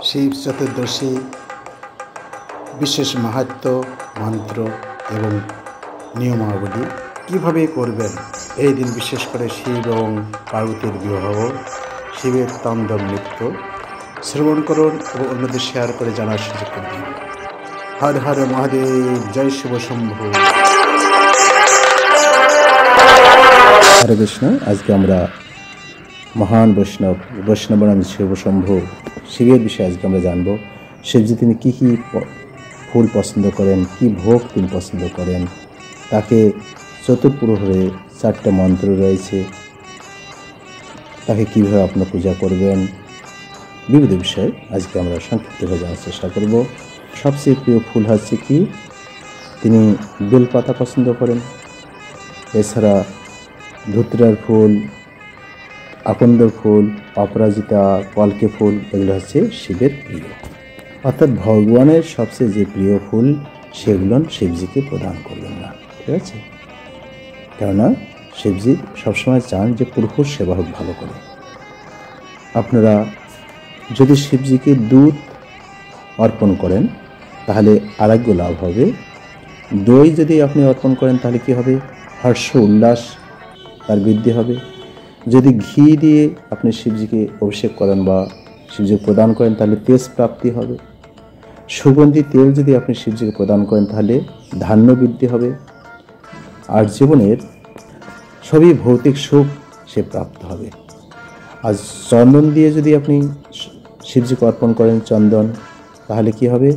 শিব চতুর্দশী বিশেষ মাহাত্ম্য, মন্ত্র এবং নিয়মাবলী কীভাবে করবেন। এই দিন বিশেষ করে শিব এবং পার্বতীর বিবাহ, শিবের তাণ্ডব নৃত্য শ্রবণ করুন এবং অন্যদের শেয়ার করে জানার সুযোগ করে দিন। হর হর মহাদেব, জয় শিব শম্ভু। হরে কৃষ্ণ। আজকে আমরা মহান বৈষ্ণবানন্দ শিব শম্ভু শিবের বিষয়ে আজকে আমরা জানবো। শিবজি তিনি কী কী ফুল পছন্দ করেন, কি ভোগ তিনি পছন্দ করেন, তাকে চতুর্প্রহরে 4টা মন্ত্র রয়েছে, তাকে কীভাবে আপনার পূজা করবেন, বিবিধ বিষয়ে আজকে আমরা সংক্ষিপ্তভাবে জানার চেষ্টা করব। সবচেয়ে প্রিয় ফুল হচ্ছে কি, তিনি বেলপাতা পছন্দ করেন। এছাড়া ধুতরার ফুল, আকন্দ ফুল, অপরাজিতা, কলকে ফুল, এগুলো হচ্ছে শিবের প্রিয়। অর্থাৎ ভগবানের সবচেয়ে যে প্রিয় ফুল সেগুলো শিবজিকে প্রদান করবেন না, ঠিক আছে? কেননা শিবজি সবসময় চান যে পুরুষ সেবা হোক ভালো করে। আপনারা যদি শিবজিকে দুধ অর্পণ করেন তাহলে আরোগ্য লাভ হবে। দই যদি আপনি অর্পণ করেন তাহলে কি হবে? হর্ষ উল্লাস তার বৃদ্ধি হবে। যদি ঘি দিয়ে আপনি শিবজিকে অভিষেক করেন বা শিবজিকে প্রদান করেন তাহলে তেজ প্রাপ্তি হবে। সুগন্ধি তেল যদি আপনি শিবজিকে প্রদান করেন তাহলে ধান্য বৃদ্ধি হবে। আর জীবনের সবই ভৌতিক সুখ সে প্রাপ্ত হবে। আর চন্দন দিয়ে যদি আপনি শিবজিকে অর্পণ করেন চন্দন, তাহলে কি হবে?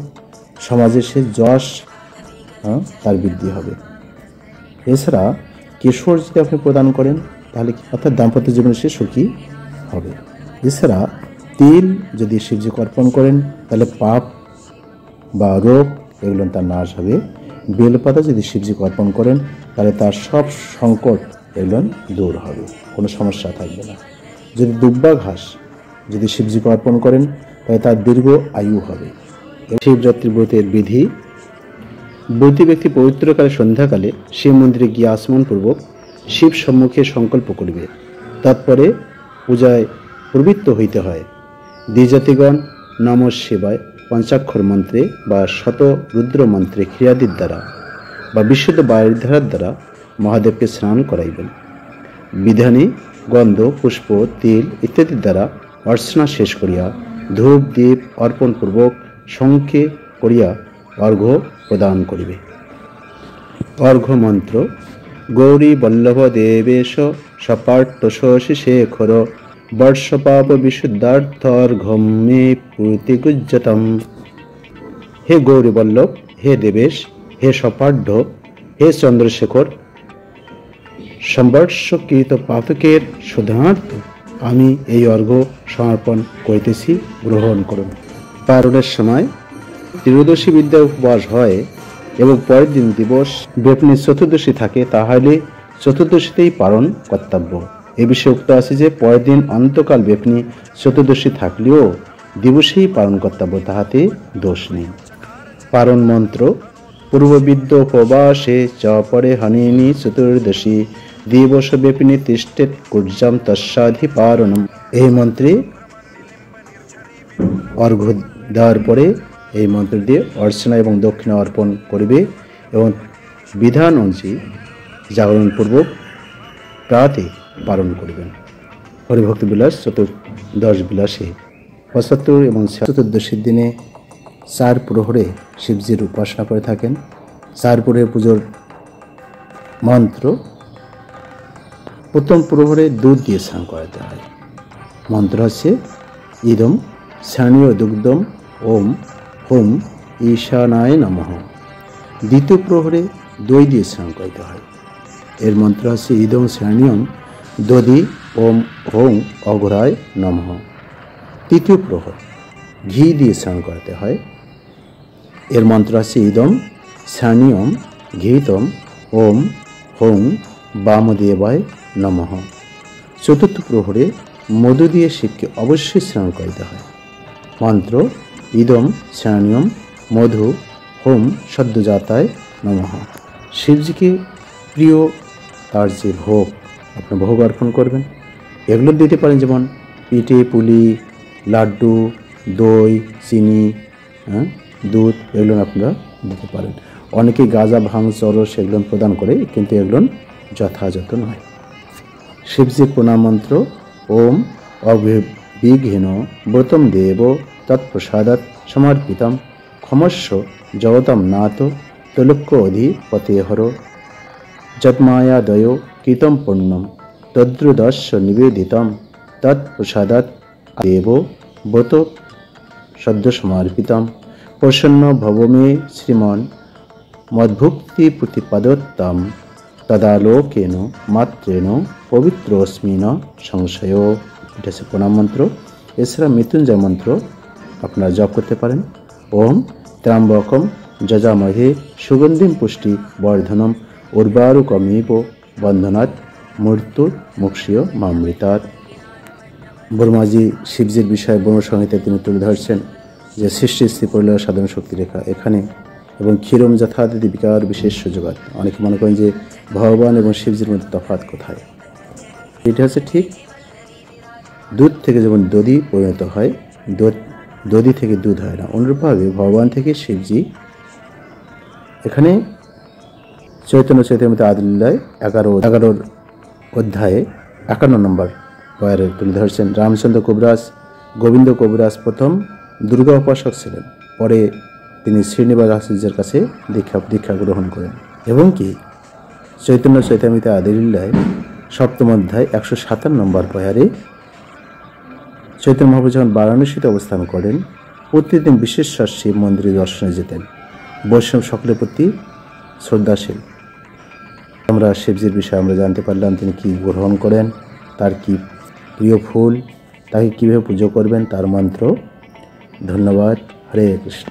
সমাজের সে যশ তার বৃদ্ধি হবে। এছাড়া কেশর যদি আপনি প্রদান করেন তাহলে অর্থাৎ দাম্পত্য জীবনে সে সুখী হবে। এছাড়া তেল যদি শিবজিকে অর্পণ করেন তাহলে পাপ বা রোগ এগুলো তার নাশ হবে। বেলপাতা যদি শিবজিকে অর্পণ করেন তাহলে তার সব সংকট এগুলো দূর হবে, কোনো সমস্যা থাকবে না। যদি দুব্বা ঘাস যদি শিবজিকে অর্পণ করেন তাহলে তার দীর্ঘ আয়ু হবে। শিবরাত্রি ব্রতের বিধি: ব্রতী ব্যক্তি পবিত্রকালে সন্ধ্যাকালে শিব মন্দিরে গিয়ে আচমনপূর্বক শিব সম্মুখে সংকল্প করিবে। তৎপরে পূজায় প্রবৃত্ত হইতে হয়। দ্বিজাতিগণ নম শিবায় পঞ্চাক্ষর মন্ত্রে বা শত রুদ্র মন্ত্রে ক্রিয়াদির দ্বারা বা বিশুদ্ধ বায়ুর ধারার দ্বারা মহাদেবকে স্নান করাইবেন। বিধানে গন্ধ, পুষ্প, তেল ইত্যাদির দ্বারা অর্চনা শেষ করিয়া ধূপ দীপ অর্পণপূর্বক শঙ্খে করিয়া অর্ঘ্য প্রদান করিবে। অর্ঘ্য মন্ত্র: গৌরী বল্লভ দেবেশ সপাট্টশী শেখর বর্ষপাপ বিশুদ্ধার্থর্ঘ্যম মে প্রতিগুজ্জতম। হে গৌরী বল্লভ, হে দেবেশ, হে সপাঢ্য, হে চন্দ্রশেখর, সম্বর্ষকৃত পাতকের শোধনার্থ আমি এই অর্ঘ্য সমর্পণ করিতেছি, গ্রহণ করুন। পারণের সময় ত্রয়োদশী বিদ্যা উপবাস হয় এবং পরের দিন দিবস বেপনি চতুর্দশী থাকে, তাহলে চতুর্দশীতেই পালন কর্তব্য। এ বিষয়ে উক্ত আছে যে পরের দিন অন্তকাল বেপনি চতুর্দশী থাকলেও দিবসেই পালন কর্তব্য, তাহাতে দোষ নেই। পালন মন্ত্র: পূর্ববিদ্য উপবাসে চ পরে হনিনি চতুর্দশী দিবস বেপিনী তিষ্ঠেত কুর্যাম তস্যাধি পারণম। এই মন্ত্রে অর্ঘ্য দেওয়ার পরে এই মন্ত্র দিয়ে অর্চনা এবং দক্ষিণা অর্পণ করবে এবং বিধান অনুযায়ী জাগরণপূর্বক প্রাতে পালন করবেন। হরিভক্তি বিলাস চতুর্দশ বিলাসে 75 এবং চতুর্দশীর দিনে 4 প্রহরে শিবজির উপাসনা করে থাকেন। 4 প্রহরের পুজোর মন্ত্র: প্রথম প্রহরে দুধ দিয়ে স্নান করাতে হয়। মন্ত্র হচ্ছে ইদম স্নানীয় দুগ্ধম ওম হোম ঈশানায় নমঃ। দ্বিতীয় প্রহরে দই দিয়ে স্নান করাতে হয়। এর মন্ত্র হচ্ছে ইদম স্নানীয়ম দধি ওম হোম অঘরায় নমঃ। তৃতীয় প্রহর ঘি দিয়ে স্নান করাতে হয়। এর মন্ত্র হচ্ছে ইদম স্নানীয়ম ঘিতম ওম হোম বামদেবায় নমঃ। চতুর্থ প্রহরে মধু দিয়ে শিবকে অবশ্যই স্নান করাতে হয়। মন্ত্র ইদম স্নানীয়ম মধু হোম সদ্যজাতায় নমঃ। শিবজিকে প্রিয় তার যে ভোগ আপনি ভোগ অর্পণ করবেন, এগুলো দিতে পারেন, যেমন পিঠে পুলি, লাড্ডু, দই, চিনি, দুধ এগুলো আপনারা দিতে পারেন। অনেকে গাঁজা, ভাঙ, চরস এগুলো প্রদান করে, কিন্তু এগুলো যথাযথ নয়। শিবজির প্রণাম মন্ত্র: ওম অবিঘ্ন ব্রতম দেব তৎপ্রসাদাৎ সমর্পিতম ক্ষমস্ব জগতম নাথ তৈলোক্য অধিপতেহর যৎমায়াদয় কৃতম পুণ্যম তদ্রুদস্য নিবেদিতম তৎপ্রসাদাৎ দেব ব্রত সদ্য সমর্পিতম প্রসন্ন ভব মে শ্রীমন মদ্ভুক্তি প্রতিপদত্তম তদালোকেন মাত্রেণ পবিত্রস্মি ন সংশয়। এটা হচ্ছে প্রণাম মন্ত্র। এছাড়া মৃত্যুঞ্জয় মন্ত্র আপনারা জপ করতে পারেন। ওম ত্র্যম্বকম যজামহে সুগন্ধিম পুষ্টি বর্ধনম উর্বারুকমিব বন্ধনাৎ মৃত্যুর মুক্ষীয় মামৃতাৎ। ব্রহ্মাজি শিবজির বিষয়ে ব্রহ্মসংহিতায় তিনি তুলে ধরছেন যে সৃষ্টি স্থিতি পরিলয় সাধন শক্তি রেখা এখানে এবং ক্ষীরম যথাদিতি বিকার বিশেষ সুযোগাত। অনেকে মনে করেন যে ভগবান এবং শিবজির মধ্যে তফাৎ কোথায়। এটা হচ্ছে ঠিক দুধ থেকে যেমন দধি পরিণত হয়, দধি থেকে দুধ হয় না, অনুরূপভাবে ভগবান থেকে শিবজি এখানে চৈতন্য চৈতন্যমৃত আদিলীলায় 11 অধ্যায়ে 51 নম্বর পয়ারে তুলে ধরছেন। রামচন্দ্র কবিরাজ, গোবিন্দ কবিরাজ প্রথম দুর্গা উপাসক ছিলেন, পরে তিনি শ্রীনিবাস আচার্যের কাছে দীক্ষা গ্রহণ করেন। এবং কি চৈতন্য চৈতন্যমৃত আদিলীলায় 7ম অধ্যায় 157 নম্বর পয়ারে চৈতন্য মহাপ্রভু যখন বারাণসীতে অবস্থান করেন, প্রতিদিন বিশেষ শিব মন্দিরে দর্শনে যেতেন, বৈষ্ণব সকলের প্রতি শ্রদ্ধাশীল। আমরা শিবজির বিষয়ে আমরা জানতে পারলাম তিনি কি গ্রহণ করেন, তার কি প্রিয় ফুল, তাকে কীভাবে পুজো করবেন, তার মন্ত্র। ধন্যবাদ। হরে কৃষ্ণ।